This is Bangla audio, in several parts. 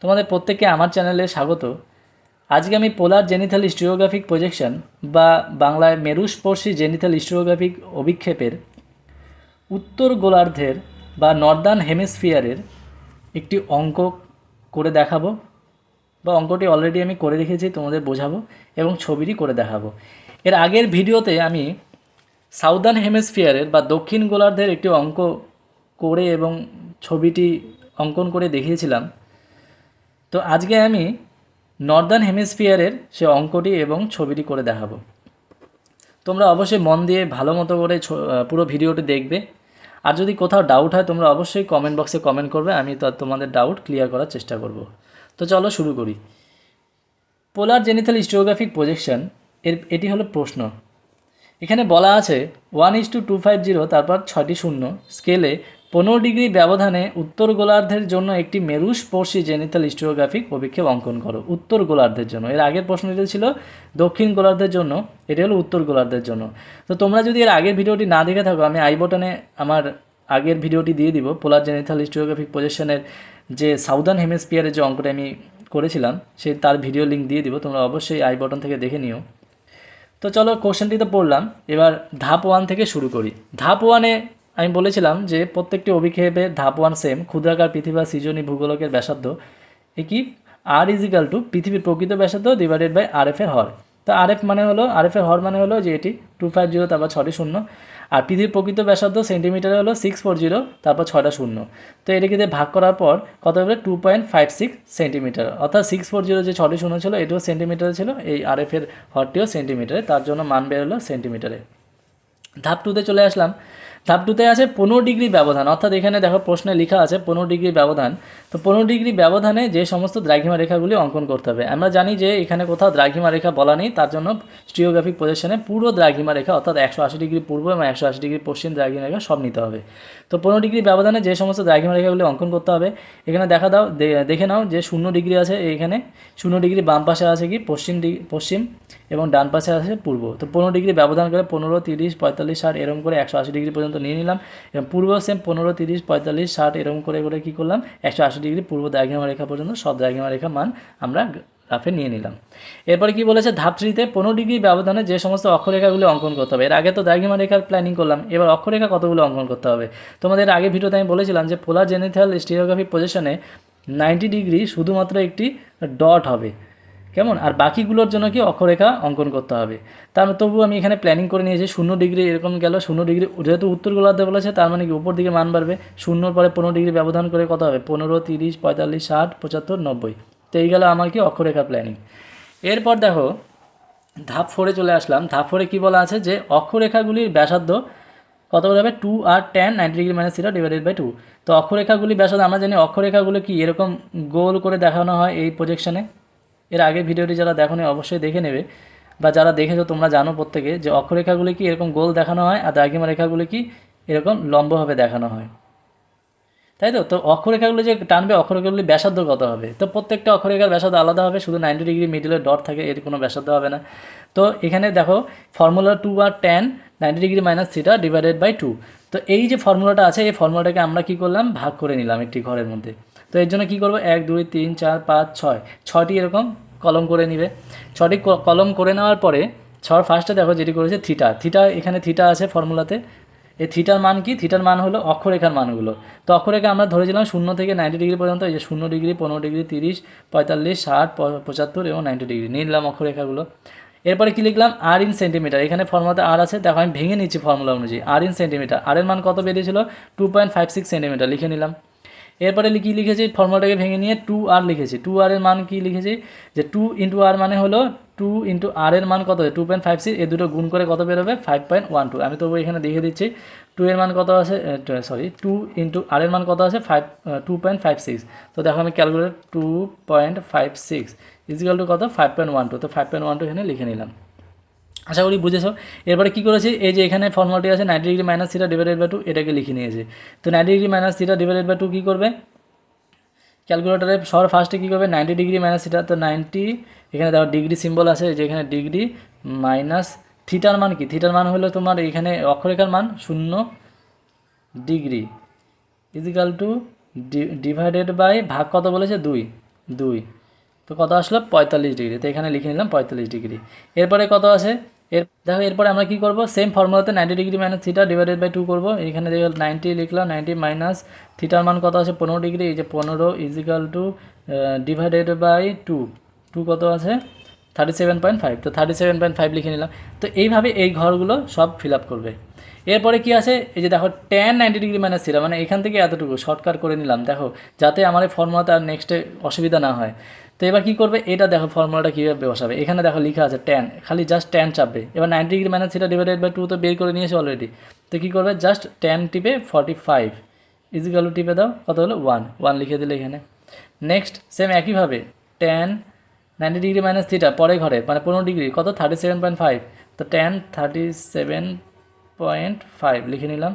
তোমাদের প্রত্যেককে আমার চ্যানেলে স্বাগত। আজকে আমি পোলার জেনিথাল হিস্টিওগ্রাফিক প্রজেকশন বা বাংলায় মেরুস্পর্শী জেনিথাল হিস্টিওগ্রাফিক অভিক্ষেপের উত্তর গোলার্ধের বা নর্দার্ন হেমিস্ফিয়ারের একটি অঙ্ক করে দেখাবো, বা অঙ্কটি অলরেডি আমি করে রেখেছি, তোমাদের বোঝাবো এবং ছবিটি করে দেখাবো। এর আগের ভিডিওতে আমি সাউদার্ন হেমিস্ফিয়ারের বা দক্ষিণ গোলার্ধের একটি অঙ্ক করে এবং ছবিটি অঙ্কন করে দেখিয়েছিলাম। তো আজকে আমি নর্দার্ন হেমিস্ফিয়ারের সে অঙ্কটি এবং ছবিটি করে দেখাবো। তোমরা অবশ্যই মন দিয়ে ভালো মতো করে পুরো ভিডিওটি দেখবে। আর যদি কোথাও ডাউট হয় তোমরা অবশ্যই কমেন্ট বক্সে কমেন্ট করবে, আমি তোমাদের ডাউট ক্লিয়ার করার চেষ্টা করব। তো চলো শুরু করি। পোলার জেনিথাল হিস্টিওগ্রাফিক প্রজেকশন এটি হলো প্রশ্ন। এখানে বলা আছে 1:250, তারপর 6টি শূন্য স্কেলে 15 ডিগ্রি ব্যবধানে উত্তর গোলার্ধের জন্য একটি মেরুস্পর্শী জেনিথাল হিস্টিওগ্রাফিক অভিক্ষেপ অঙ্কন করো। উত্তর গোলার্ধের জন্য, এর আগের প্রশ্নটি ছিল দক্ষিণ গোলার্ধের জন্য, এটি হলো উত্তর গোলার্ধের জন্য। তো তোমরা যদি এর আগের ভিডিওটি না দেখে থাকো, আমি আই বটনে আমার আগের ভিডিওটি দিয়ে দিব। পোলার জেনিথাল হিস্টিওগ্রাফিক পজিশনের যে সাউদার্ন হেমিস্ফিয়ারের যে অঙ্কটা আমি করেছিলাম তার ভিডিও লিঙ্ক দিয়ে দিব, তোমরা অবশ্যই আই বটন থেকে দেখে নিও। তো চলো কোশ্চেনটি তো পড়লাম, এবার ধাপ 1 থেকে শুরু করি। ধাপ 1-এ আমি বলেছিলাম যে প্রত্যেকটি অভিক্ষেপের ধাপ 1 সেম, ক্ষুদ্রাকার পৃথিবী বা সৃজনী ভূগোলকের ব্যাসার্ধ কি R পৃথিবীর প্রকৃত ব্যাসার্ধ ডিভাইডেড বাই RF এর হর। তো RF এর হর মানে হলো যে এটি 250, তারপর 6টি শূন্য, আর পৃথিবীর প্রকৃত ব্যাসার্ধ সেন্টিমিটারে হলো 640, তারপর 6টা শূন্য। তো এটাকে দিয়ে ভাগ করার পর কত হবে? 2.56 সেন্টিমিটার, অর্থাৎ 640 যে 6টি শূন্য ছিল এটিও সেন্টিমিটারে ছিল, এই RF এর হরটিও সেন্টিমিটারে, তার জন্য মান বের হলো সেন্টিমিটারে। ধাপ 2-তে চলে আসলাম। ধাপ 2-তে আছে 15 ডিগ্রি ব্যবধান, অর্থাৎ এখানে দেখো প্রশ্নে লেখা আছে 15 ডিগ্রি ব্যবধান। তো 15 ডিগ্রি ব্যবধানে যে সমস্ত দ্রাঘিমা রেখাগুলি অঙ্কন করতে হবে। আমরা জানি যে এখানে কোথাও দ্রাঘিমা রেখা বলা নেই, তার জন্য স্টিওগ্রাফিক পজিশনে পুরো দ্রাঘিমা রেখা অর্থাৎ 180 ডিগ্রি পূর্ব এবং 180 ডিগ্রি পশ্চিম দ্রাঘিমা রেখা সব নিতে হবে। তো 15 ডিগ্রি ব্যবধানে যে সমস্ত দ্রাঘিমা রেখাগুলি অঙ্কন করতে হবে, এখানে দেখে নাও যে 0 ডিগ্রি আছে, এখানে 0 ডিগ্রি বাম পাশে আছে কি পশ্চিম এবং ডান পাশে আছে পূর্ব। তো 15 ডিগ্রি ব্যবধান করে 15, 30, 45, 60 এরকম করে 180 ডিগ্রি পর্যন্ত নিয়ে নিলাম, এবং পূর্ব সেম 15, 30, 45, 60 এরকম করে করে কী করলাম, 180 ডিগ্রি পূর্ব দ্রাঘিমা রেখা পর্যন্ত সব দ্রাঘিমা রেখা মান আমরা গ্রাফে নিয়ে নিলাম। এরপরে কি বলেছে, ধাপ 3-তে 15 ডিগ্রি ব্যবধানে যে সমস্ত অক্ষরেখাগুলি অঙ্কন করতে হবে। এর আগে তো দ্রাঘিমা রেখার প্ল্যানিং করলাম, এবার অক্ষরেখা কতগুলো অঙ্কন করতে হবে। তোমাদের আগে ভিডিওতে আমি বলেছিলাম যে পোলার জেনিথাল স্টিরিওগ্রাফিক পজিশনে 90 ডিগ্রি শুধুমাত্র একটি ডট হবে, কেমন, আর বাকিগুলোর জন্য কি অক্ষরেখা অঙ্কন করতে হবে। তার তবু আমি এখানে প্ল্যানিং করে নিয়েছি 0 ডিগ্রি এরকম গেল, 0 ডিগ্রি যেহেতু উত্তর গোলার্ধে বলেছে, তার মানে কি উপর দিকে মান বাড়বে, 0-র পরে 15 ডিগ্রি ব্যবধান করে কত হবে, 15, 30, 45, 60, 75, 90। তো এই গেল আমার কি অক্ষরেখা প্ল্যানিং। এরপর দেখো ধাপ 4-এ চলে আসলাম। ধাপ 4-এ কী বলা আছে যে অক্ষরেখাগুলির ব্যাসার্ধ কত করে হবে, 2 আর tan 90 degree minus theta divided by 2। তো অক্ষরেখাগুলি ব্যাসার্ধ আমরা জানি, অক্ষরেখাগুলো কি এরকম গোল করে দেখানো হয় এই প্রজেকশনে। এর আগে ভিডিওটি যারা দেখোনি অবশ্যই দেখে নেবে, বা যারা দেখেছো তোমরা জানো প্রত্যেকে যে অক্ষরেখাগুলি কি এরকম গোল দেখানো হয়, আর দ্রাঘিমা রেখাগুলি কি এরকম লম্বভাবে দেখানো হয়, তাই তো। তো অক্ষরেখাগুলো যে টানবে, অক্ষরেখাগুলি ব্যাসার্ধ কত হবে, তো প্রত্যেকটা অক্ষরেখার ব্যাসার্ধ আলাদা হবে, শুধু 90 ডিগ্রি মিডিলে ডট থাকে, এর কোনো ব্যাসার্ধ হবে না। তো এখানে দেখো ফর্মুলা 2 আর tan 90 degree minus theta divided by 2। তো এই যে ফর্মুলাটা আছে, এই ফর্মুলাটাকে আমরা কি করলাম, ভাগ করে নিলাম একটি ঘরের মধ্যে। তো এর জন্য কী করবো, 1, 2, 3, 4, 5, 6, 6টি এরকম কলম করে নিবে। 6টি কলম করে নেওয়ার পরে ফার্স্টে দেখো যেটি করেছে থিটা, এখানে থিটা আছে ফর্মুলাতে। এই থিটার মান কি, থিটার মান হলো অক্ষরেখার মানগুলো। তো অক্ষরেখা আমরা ধরেছিলাম 0 থেকে 90 ডিগ্রি পর্যন্ত, এই যে 0 ডিগ্রি, 15 ডিগ্রি, 30, 45, 60, 75 এবং 90 ডিগ্রি নিয়ে নিলাম অক্ষরেখাগুলো। এরপরে কি লিখলাম, আর ইন সেন্টিমিটার, এখানে ফর্মুলাতে আর আছে, দেখো আমি ভেঙে নিচ্ছি ফর্মুলা অনুযায়ী। আর ইন সেন্টিমিটার, আর এর মান কত বেরিয়েছিল, 2.56 সেন্টিমিটার লিখে নিলাম। এরপরে কী লিখেছি, ফর্মুলাটাকে ভেঙে নিয়ে 2r লিখেছি। 2r এর মান কি লিখেছি, যে 2 × r মানে হলো 2 × r এর মান কত, 2.56, এ দুটো গুণ করে কত বেরোবে, 5.12। আমি তবু এখানে দেখে দিচ্ছি 2 এর মান কত আছে, 2 × r এর মান কত আছে, 2.56। তো দেখো আমি ক্যালকুলেট 2.56 ইজিক্যাল টু কত, 5.12। তো 5.12 এখানে লিখে নিলাম, আশা করি বুঝেছো। এরপরে কী করেছি, এই যে এখানে ফর্মুলাটি আছে 90 degree minus theta divided by 2, এটাকে লিখে নিয়েছে। তো 90 degree minus theta divided by 2 কী করবে, ক্যালকুলেটারে ফার্স্টে কী করবে, 90 ডিগ্রি মাইনাস থিটা, তো 90, এখানে দেখো ডিগ্রি সিম্বল আছে, যে এখানে ডিগ্রি মাইনাস থিটার মান কি, থিটার মান হলো তোমার এখানে অক্ষরেখার মান 0 degree equal to divided by ভাগ কত বলেছে, 2। 2, তো কত আসলো 45 ডিগ্রি। তো এখানে লিখে নিলাম 45 ডিগ্রি। এরপরে কত আছে, দেখো এরপরে আমরা কি করব, সেম ফর্মুলাতে 90 degree minus theta divided by 2 করবো। এখানে দেখো 90 লিখলাম, 90 মাইনাস থিটার মান কত আছে 15 ডিগ্রি, এই যে 15 ইজিক্যাল টু ডিভাইডেড বাই 2, 2 কত আছে 37.5, তো 37.5 লিখে নিলাম। তো এইভাবে এই ঘরগুলো সব ফিল আপ করবে। এরপরে কি আছে, এই যে দেখো tan 90 ডিগ্রি মাইনাস থিটা, মানে এখান থেকে এতটুকু শর্টকাট করে নিলাম, দেখো যাতে আমার এই ফর্মুলাতে আর নেক্সটে অসুবিধা না হয়। তো এবার কী করবে, এটা দেখো ফর্মুলাটা কীভাবে বসাবে, এখানে দেখো লেখা আছে ট্যান, খালি জাস্ট ট্যান চাপবে। এবার 90 degree minus theta divided by 2 তো বের করে নিয়েছে অলরেডি। তো কী করবে, জাস্ট ট্যান টিপে 45 ইজিক্যাল টু টিপে দাও, কত হলো 1 লিখে দিলে এখানে। নেক্সট সেম একইভাবে ট্যান 90 ডিগ্রি মাইনাস থিটা পরে ঘরে মানে 15 ডিগ্রি, কত 37.5, তো ট্যান 37.5 লিখে নিলাম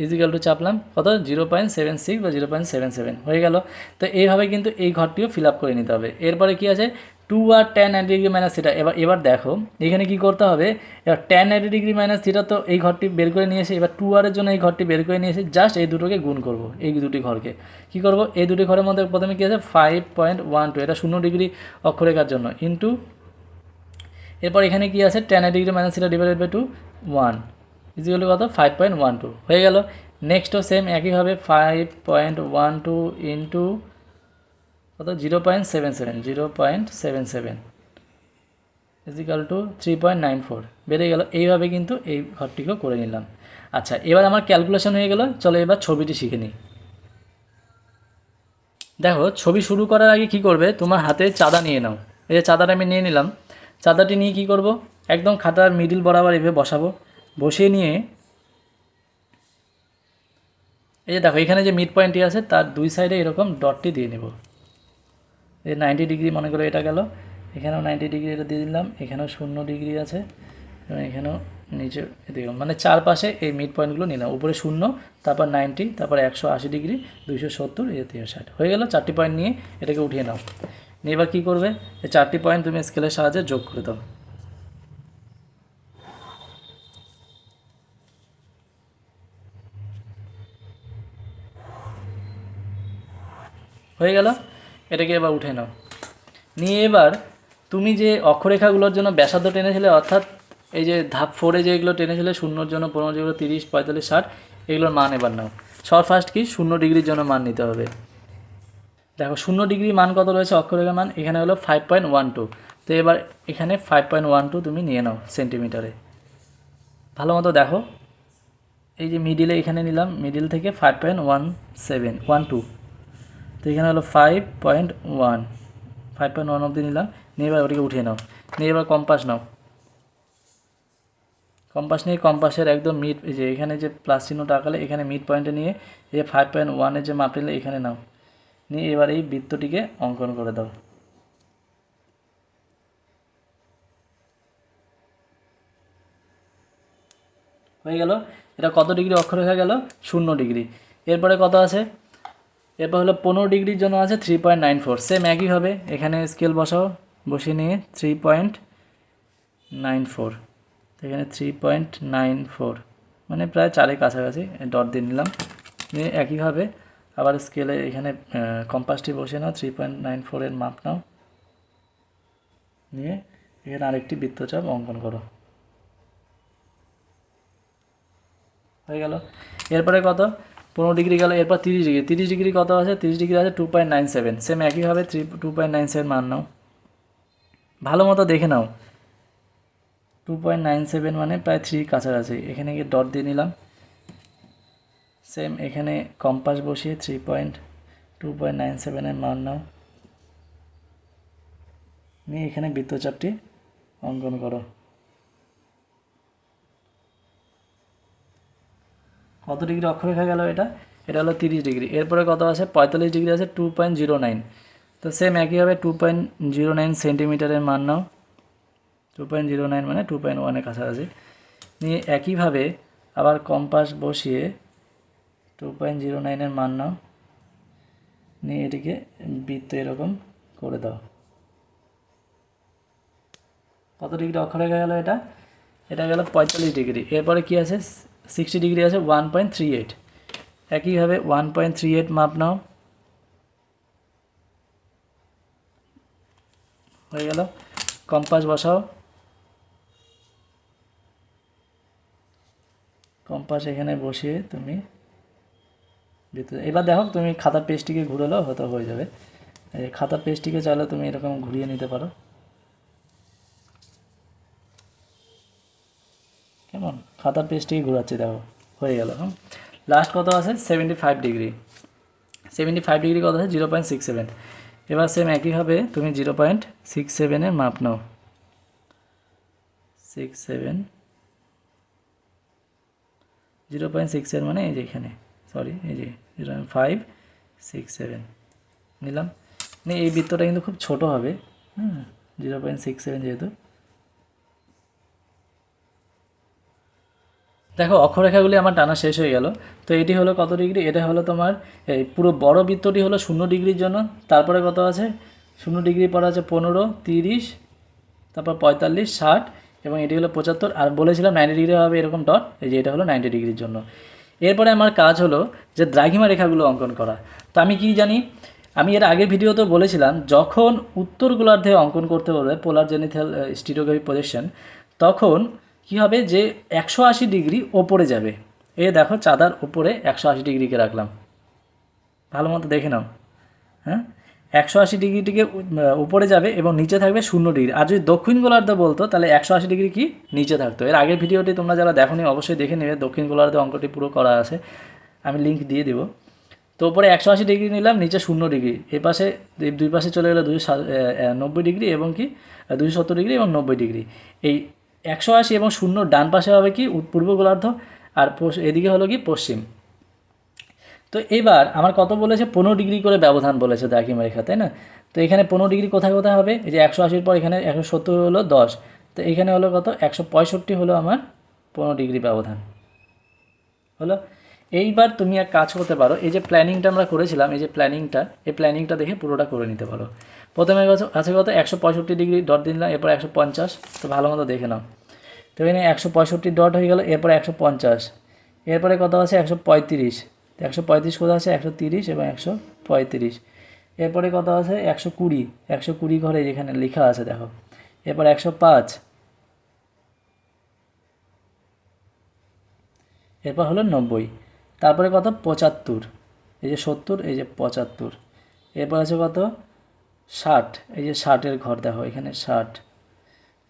ইজিক্যাল টু চাপলাম কত 0.76 বা 0.77 হয়ে গেল। তো এইভাবে কিন্তু এই ঘরটিও ফিল আপ করে নিতে হবে। এরপরে কি আছে 2 আর tan 90 ডিগ্রি মাইনাস থিটা। এবার দেখো এখানে কি করতে হবে, এবার tan 90 ডিগ্রি মাইনাস থিটা তো এই ঘরটি বের করে নিয়ে এসে, এবার 2 আর এর জন্য এই ঘরটি বের করে নিয়ে এসে জাস্ট এই দুটোকে গুণ করব। এই দুটি ঘরকে কি করব, এই দুটি ঘরের মধ্যে প্রথমে কি আছে 5.12, এটা 0 ডিগ্রি অক্ষরেখার জন্য ইন্টু, এরপর এখানে কি আছে tan 90 degree minus theta divided by 2 1 equal to কত 5.12 হয়ে গেল। নেক্সটও সেম একইভাবে 5.12 ইন্টু কত 0.77 ইজিক্যাল টু 3.94 বেড়ে গেল। এইভাবে কিন্তু এই ঘরটিকেও করে নিলাম। আচ্ছা এবার আমার ক্যালকুলেশন হয়ে গেল, চলো এবার ছবিটি শিখে নিই। দেখো ছবি শুরু করার আগে কি করবে, তোমার হাতে চাঁদা নিয়ে নাও। এই যে চাঁদাটা আমি নিয়ে নিলাম, চাঁদাটি নিয়ে কি করব, একদম খাতার মিডিল বরাবর এভাবে বসাবো। বসিয়ে নিয়ে এই যে দেখো এখানে যে মিড পয়েন্টটি আছে তার দুই সাইডে এরকম ডটটি দিয়ে নেব। এই 90 ডিগ্রি মনে করো এটা গেল, এখানেও 90 ডিগ্রি এটা দিয়ে দিলাম, এখানেও 0 ডিগ্রি আছে এবং এখানেও নিচে এদিকে, মানে চারপাশে এই মিড পয়েন্টগুলো নিলাম। উপরে 0, তারপর 90, তারপর 180 ডিগ্রি, 270, 360 হয়ে গেল। 4টি পয়েন্ট নিয়ে এটাকে উঠিয়ে নাও। নিয়ে এবার কী করবে, এই 4টি পয়েন্ট তুমি স্কেলের সাহায্যে যোগ করে দাও। হয়ে গেল, এটাকে এবার উঠে নাও। নিয়ে এবার তুমি যে অক্ষরেখাগুলোর জন্য ব্যাসার্ধ টেনেছিলে, অর্থাৎ এই যে ধাপ 4-এ যেগুলো টেনেছিলে 0-র জন্য 15, যেগুলো 30, 45, 60, এগুলোর মান এবার নাও। সব ফার্স্ট কি 0 ডিগ্রির জন্য মান নিতে হবে। দেখো 0 ডিগ্রি মান কত রয়েছে অক্ষরেখার মান, এখানে হলো 5.12। তো এবার এখানে 5.12 তুমি নিয়ে নাও সেন্টিমিটারে। ভালো মতো দেখো, এই যে মিডিলে এখানে নিলাম, মিডিল থেকে 5.12, তো এখানে হলো 5.1 অবধি নিলাম। নিয়ে এবার ওটিকে উঠিয়ে নাও। নিয়ে এবার কম্পাস নাও, কম্পাস নিয়ে কম্পাসের একদম মিড, এই যে এখানে যে প্লাস চিহ্নটা আঁকালে এখানে মিড পয়েন্টে নিয়ে এই যে 5.1-এর যে মাপ নিলে এখানে নাও। নিয়ে এবার এই বৃত্তটিকে অঙ্কন করে দাও। হয়ে গেল। এটা কত ডিগ্রি অক্ষরেখা গেল 0 ডিগ্রি। এরপরে কত আছে, এরপর হলো 15 ডিগ্রির জন্য আছে 3.94। সেম একইভাবে এখানে স্কেল বসাও, বসিয়ে নিয়ে 3.94, এখানে 3.94 মানে প্রায় 4-এর কাছাকাছি ডট দিয়ে নিলাম। নিয়ে একইভাবে আবার স্কেলে এখানে কম্পাসটি বসিয়ে নাও, 3.94-এর মাপ নাও। নিয়ে এখানে আরেকটি বৃত্তচাপ অঙ্কন করো। হয়ে গেল। এরপরে কত 15 ডিগ্রি গেল, এরপর 30 ডিগ্রি। 30 ডিগ্রি কত আছে, 30 ডিগ্রি আছে 2.97। সেম একইভাবে 2.97 মান নাও, ভালো মতো দেখে নাও। 2.97 মানে প্রায় 3 কাছাকাছি, এখানে গিয়ে ডট দিয়ে নিলাম। সেম এখানে কম্পাস বসিয়ে 2.97-এর মান নাও। নিয়ে এখানে বৃত্তচাপটি অঙ্কন করো। কত ডিগ্রি অক্ষরেখা গেল এটা, এটা হলো 30 ডিগ্রি। এরপরে কত আছে 45 ডিগ্রি আছে 2.09। তো সেম একইভাবে 2.09 সেন্টিমিটারের মান নাও। 2.09 মানে 2.1-এর কাছাকাছি। নিয়ে একইভাবে আবার কম্পাস বসিয়ে 2.09-এর মান নাও। নিয়ে এটিকে বৃত্ত এরকম করে দাও। কত ডিগ্রি অক্ষরেখা গেল এটা, এটা গেল 45 ডিগ্রি। এরপরে কি আছে 60 ডিগ্রি আছে 1.38। একইভাবে 1.38 মাপ নাও। হয়ে গেল। কম্পাস বসাও, কম্পাস এখানে বসিয়ে তুমি ভিতরে, এবার দেখো তুমি খাতার পেজটিকে ঘুরালো হয়তো হয়ে যাবে। এই খাতার পেজটিকে চাইলে তুমি এরকম ঘুরিয়ে নিতে পারো, কেমন? খাতার পেজটিকে ঘোরাচ্ছি, দেখো হয়ে গেল। লাস্ট কত আছে? 75 ডিগ্রি। 75 ডিগ্রি কত আছে? 0.67। এবার সেম একইভাবে তুমি 0.67-এর মাপ নাও। 67, 0.67 মানে এই যে এখানে, সরি এই যে 0.567 নিলাম। এই বৃত্তটা কিন্তু খুব ছোট হবে, 0.67 যেহেতু। দেখো অক্ষরেখাগুলি আমার টানা শেষ হয়ে গেল। তো এটি হলো কত ডিগ্রি? এটা হলো তোমার এই পুরো বড় বৃত্তটি হলো 0 ডিগ্রির জন্য। তারপরে কত আছে? 0 ডিগ্রি পর আছে 15, 30, তারপর 45, 60 এবং এটি হলো 75। আর বলেছিলাম 90 ডিগ্রি হবে এরকম ডট, এই যে এটা হলো 90 ডিগ্রির জন্য। এরপরে আমার কাজ হলো যে দ্রাঘিমা রেখাগুলো অঙ্কন করা। তো আমি কি জানি, আমি এর আগের ভিডিওতে বলেছিলাম যখন উত্তর গোলার্ধে অঙ্কন করতে বলবে পোলার জেনিথাল স্টিরিওগ্রাফিক প্রজেকশন, তখন কি হবে যে 180 ডিগ্রি ওপরে যাবে। এই দেখো চাঁদার উপরে 180 ডিগ্রিকে রাখলাম, ভালো মতো দেখে নাও। হ্যাঁ, 180 ডিগ্রিটিকে উপরে যাবে এবং নিচে থাকবে 0 ডিগ্রি। আর যদি দক্ষিণ গোলার্ধে বলতো তাহলে 180 ডিগ্রি কি নিচে থাকতো। এর আগের ভিডিওটি তোমরা যারা দেখোনি অবশ্যই দেখে নেবে, দক্ষিণ গোলার্ধে অঙ্কটি পুরো করা আছে, আমি লিঙ্ক দিয়ে দেবো। তো উপরে 180 ডিগ্রি নিলাম, নিচে 0 ডিগ্রি। এই পাশে দুই পাশে চলে গেলে 290 ডিগ্রি এবং কি 270 ডিগ্রি এবং 90 ডিগ্রি। এই 180 এবং 0 ডান পাশে হবে কি পূর্ব গোলার্ধ, আর এদিকে হলো কি পশ্চিম। তো এবার আমার কত বলেছে? 15 ডিগ্রি করে ব্যবধান বলেছে দ্রাঘিমা রেখা, তাই না? তো এখানে 15 ডিগ্রি কোথায় কোথায় হবে? এই যে 180-র পর এখানে 170 হলো 10, তো এখানে হলো কত? 165 হলো আমার 15 ডিগ্রি ব্যবধান হলো। এইবার তুমি এক কাজ করতে পারো, এই যে প্ল্যানিংটা আমরা করেছিলাম, এই যে প্ল্যানিংটা দেখে পুরোটা করে নিতে পারো। প্রথমে আছে কত? 165 ডিগ্রি ডট দিলাম, এরপর 150, তো ভালো মতো দেখে নাও। তো এখানে 165 ডট হয়ে গেল, এরপরে 150, এরপরে কত আছে? 135, 135 কোথাও আছে? 130 এবং 135, এরপরে কত আছে? 120, 120 ঘরে যেখানে লেখা আছে দেখো, এরপর 105, এরপর হলো 90, তারপরে কত? 75, এই যে 70, এই যে 75, এরপর আছে কত? 60, এই যে 60-এর ঘর দেখো এখানে 60,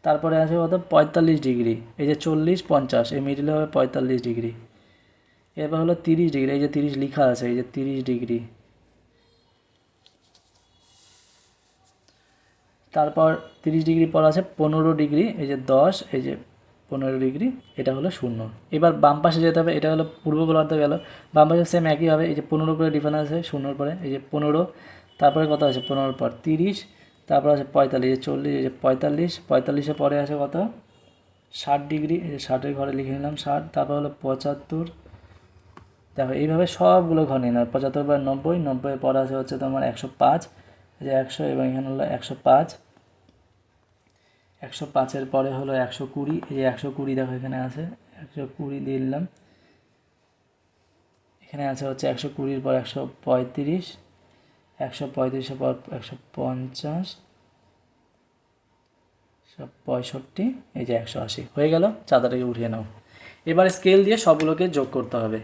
তারপরে আছে কত? 45 ডিগ্রি, এই যে 40, 50, এই মিডিলে হবে 45 ডিগ্রি, এরপর হলো 30 ডিগ্রি, এই যে 30 লেখা আছে, এই যে 30 ডিগ্রি, তারপর 30 ডিগ্রি পর আছে 15 ডিগ্রি, এই যে 10, এই যে 15 ডিগ্রি, এটা হলো 0। এবার বাম পাশে যেতে হবে, এটা হলো পূর্ব গোলার্ধে গেল, বাম পাশে সেম একই হবে, এই যে 15 করে ডিফারেন্স আছে 0-র পরে, এই যে 15, তারপরে কত আছে? 15-র পর 30, তারপর আছে 45, এই যে 40, এই যে 45, 45-এর পরে আছে কত? 60 ডিগ্রি, এই যে 60-এর ঘরে লিখে নিলাম 60, তারপর হলো 75, দেখো এইভাবে সবগুলো ঘর নিয়ে নেবে। 75 পর 90, 90-এর পর আছে হচ্ছে তোমার 105, এই যে 100 এবং এখানে হলো 105, 105-এর পরে হলো 120, এই যে 120 দেখো এখানে আছে, 120 দিয়ে দিলাম, এখানে আছে হচ্ছে 120-র পর 135, 135-এর পর 150, 165, এই যে 180 হয়ে গেল। চাঁদাটাকে উঠিয়ে নাও। এবার স্কেল দিয়ে সবগুলোকে যোগ করতে হবে,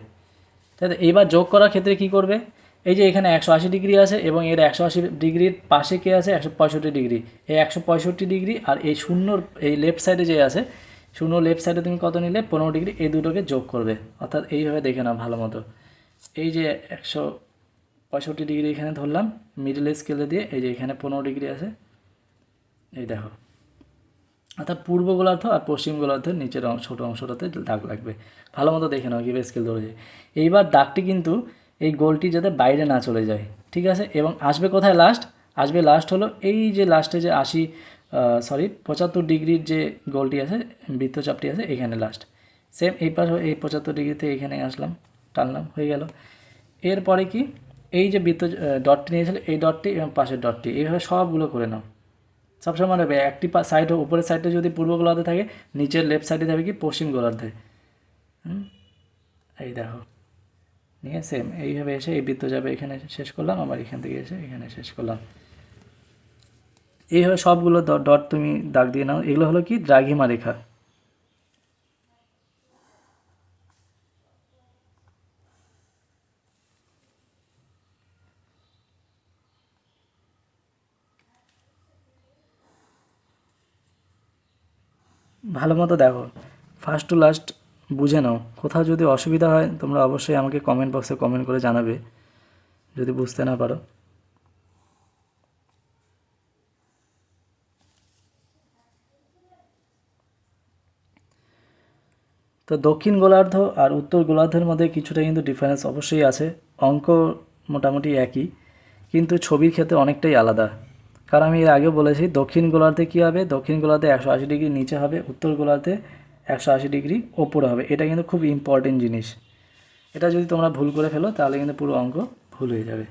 তাই তো? এইবার যোগ করার ক্ষেত্রে কি করবে? এই যে এখানে 180 ডিগ্রি আছে এবং এর 180 ডিগ্রির পাশে কে আছে? 165 ডিগ্রি। এই 165 ডিগ্রি আর এই শূন্যর এই লেফট সাইডে যে আছে, শূন্য লেফট সাইডে তুমি কত নিলে? 15 ডিগ্রি, এই দুটোকে যোগ করবে। অর্থাৎ এইভাবে দেখে নাও ভালো মতো। এই যে 165 ডিগ্রি এখানে ধরলাম মিডল স্কেলে দিয়ে, এই যে এখানে 15 ডিগ্রি আছে, এই দেখো। অর্থাৎ পূর্ব গোলার্ধ আর পশ্চিম গোলার্ধের নিচের ছোটো অংশটাতে দাগ লাগবে। ভালো মতো দেখে নাও কীভাবে স্কেল ধরেছে। এইবার দাগটি কিন্তু এই গোলটি যাতে বাইরে না চলে যায়, ঠিক আছে? এবং আসবে কোথায় লাস্ট? আসবে লাস্ট হলো এই যে লাস্টে যে 75 ডিগ্রির যে গোলটি আছে, বৃত্তচাপটি আছে, এখানে লাস্ট। সেম এই পাশ এই 75 ডিগ্রিতে এখানে আসলাম, টানলাম, হয়ে গেল। এরপরে কি? এই যে ডটটি নিয়েছিল, এই ডটটি এবং পাশের ডটটি, এইভাবে সবগুলো করে নাও। সবসময় মনে রাখবে একটি সাইড উপরের সাইডে যদি পূর্ব গোলার্ধে থাকে, নিচের লেফট সাইডে যাবে কি পশ্চিম গোলার্ধে। এই দেখো নিয়ে সেম এইভাবে এসে এই বৃত্ত যাবে, এখানে শেষ করলাম, আবার এখান থেকে এসে এখানে শেষ করলাম। এইভাবে সবগুলো ডট তুমি দাগ দিয়ে নাও। এগুলো হলো কি দ্রাঘিমা রেখা। ভালো মতো দেখো, ফার্স্ট টু লাস্ট বুঝে নাও। কোথাও যদি অসুবিধা হয় তোমরা অবশ্যই আমাকে কমেন্ট বক্সে কমেন্ট করে জানাবে যদি বুঝতে না পারো। তো দক্ষিণ গোলার্ধ আর উত্তর গোলার্ধের মধ্যে কিছুটা কিন্তু ডিফারেন্স অবশ্যই আছে। অঙ্ক মোটামুটি একই, কিন্তু ছবির ক্ষেত্রে অনেকটাই আলাদা। কারণ আমি এর আগেও বলেছি দক্ষিণ গোলার্ধে কী হবে, দক্ষিণ গোলার্ধে 180 ডিগ্রি নিচে হবে, উত্তর গোলার্ধে 180 ডিগ্রি ওপরে হবে। এটা কিন্তু খুব ইম্পর্টেন্ট জিনিস। এটা যদি তোমরা ভুল করে ফেলো তাহলে কিন্তু পুরো অঙ্ক ভুল হয়ে যাবে।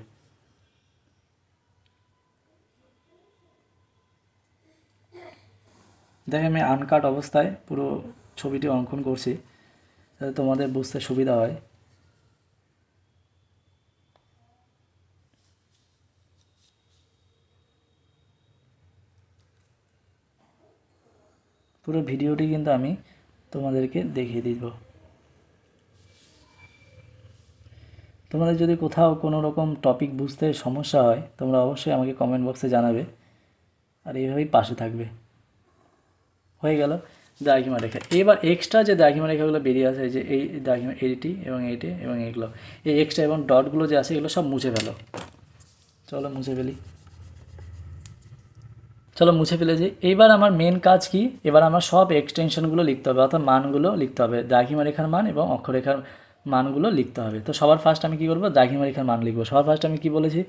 দেখো আমি আনকাট অবস্থায় পুরো ছবিটি অঙ্কন করছি যাতে তোমাদের বুঝতে সুবিধা হয়। পুরো ভিডিওটি কিন্তু আমি তোমাদেরকে দেখিয়ে দিব। তোমাদের যদি কোথাও কোনো রকম টপিক বুঝতে সমস্যা হয় তোমরা অবশ্যই আমাকে কমেন্ট বক্সে জানাবে, আর এইভাবেই পাশে থাকবে। হয়ে গেল দ্রাঘিমা রেখা। এবার এক্সট্রা যে দ্রাঘিমা রেখাগুলো বেরিয়ে আসে, যে এই দ্রাঘিমা এইটি এবং এইটি এবং এইগুলো, এই এক্সট্রা এবং ডটগুলো যে আছে এগুলো সব মুছে ফেলো। চলো মুছে ফেলি। চলো মুছে ফেলেছি। এইবার আমার মেন কাজ কি, এবার আমার সব এক্সটেনশনগুলো লিখতে হবে, অর্থাৎ মানগুলো লিখতে হবে, দ্রাঘিমা রেখার মান এবং অক্ষরেখার মানগুলো লিখতে হবে। তো সবার ফার্স্ট আমি কী করবো, দ্রাঘিমা রেখার মান লিখবো। সবার ফার্স্ট আমি কি বলেছি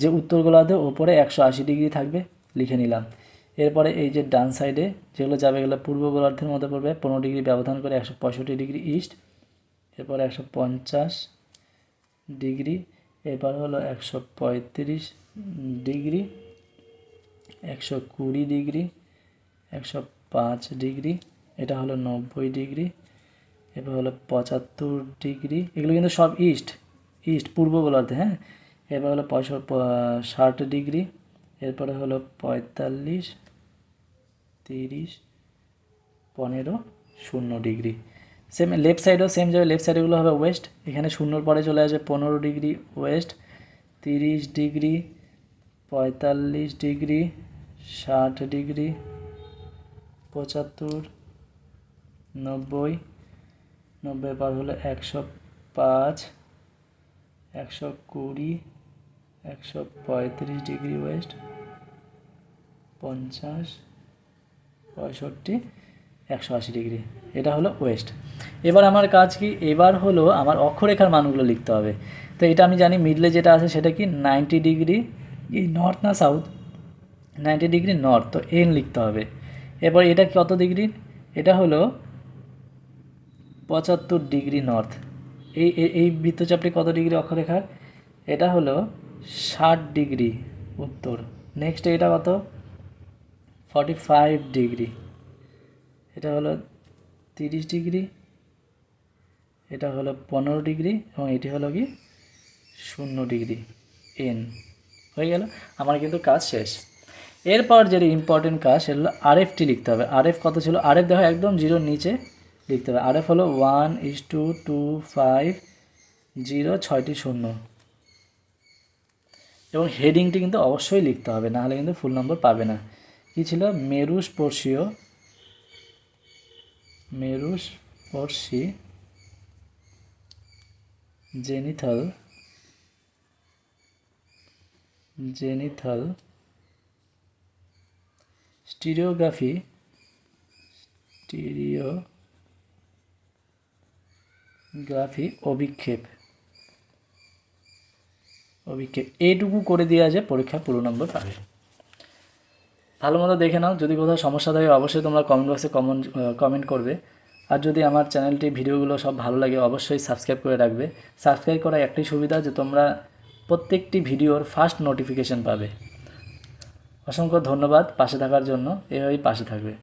যে উত্তর গোলার্ধে ওপরে 180 ডিগ্রি থাকবে, লিখে নিলাম। এরপরে এই যে ডান সাইডে যেগুলো যাবে এগুলো পূর্ব গোলার্ধের মধ্যে পড়বে, 15 ডিগ্রি ব্যবধান করে 165 ডিগ্রি ইস্ট। এরপরে 150 ডিগ্রি, এরপর হলো 135 ডিগ্রি, 120 ডিগ্রি, 105 ডিগ্রি, এটা হলো 90 ডিগ্রি, এরপর হলো 75 ডিগ্রি। এগুলো কিন্তু সব ইস্ট পূর্ব গোলার্ধে, হ্যাঁ। এরপর হলো 60 ডিগ্রি, এরপরে হলো 45, 30, 15, 0 ডিগ্রি। সেম লেফট সাইডেও সেম যাবে, লেফট সাইডেগুলো হবে ওয়েস্ট। এখানে 0-র পরে চলে আসবে 15 degree West, 30 degree, 45 degree, 60 degree, 75, 90, 90 পার হলে 105, 120, 135 ডিগ্রি ওয়েস্ট, 50, 65, 180 ডিগ্রি। এটা হলো ওয়েস্ট। এবার আমার কাজ কি, এবার হলো আমার অক্ষরেখার মানগুলো লিখতে হবে। তো এটা আমি জানি মিডলে যেটা আছে সেটা কি 90 ডিগ্রি, এই নর্থ না সাউথ, 90 ডিগ্রি নর্থ, তো এন লিখতে হবে। এরপর এটা কত ডিগ্রি, এটা হলো 75 ডিগ্রি নর্থ। এই বৃত্তচাপটি কত ডিগ্রি অক্ষরেখার, এটা হলো 60 ডিগ্রি উত্তর। নেক্সট এটা কত, 45 ডিগ্রি, এটা হলো 30 ডিগ্রি, এটা হলো 15 ডিগ্রি এবং এটি হলো কি 0 ডিগ্রি এন। হয়ে গেল, আমার কিন্তু কাজ শেষ। এরপর যেটা ইম্পর্টেন্ট কাজ সেটা হলো আরএফটি লিখতে হবে। আরএফ কত ছিল, আরএফ দেখো একদম জিরোর নিচে লিখতে হবে। আরএফ হলো 1:250, 6টি শূন্য, এবং হেডিংটি কিন্তু অবশ্যই লিখতে হবে, নাহলে কিন্তু ফুল নম্বর পাবে না। কী ছিল, মেরুস্পর্শী জেনিথাল স্টিরিওগ্রাফি অভিক্ষেপ এইটুকু করে দেওয়া যায়, পরীক্ষা পুরো নম্বর পাবে। ভালো মতো দেখে নাও, যদি কোথাও সমস্যা থাকে অবশ্যই তোমরা কমেন্ট বক্সে কমেন্ট করবে। আর যদি আমার চ্যানেলটি ভিডিওগুলো সব ভালো লাগে অবশ্যই সাবস্ক্রাইব করে রাখবে। সাবস্ক্রাইব করার একটাই সুবিধা যে তোমরা প্রত্যেকটি ভিডিওর ফার্স্ট নোটিফিকেশন পাবে। অসংখ্য ধন্যবাদ পাশে থাকার জন্য, এভাবেই পাশে থাকবে।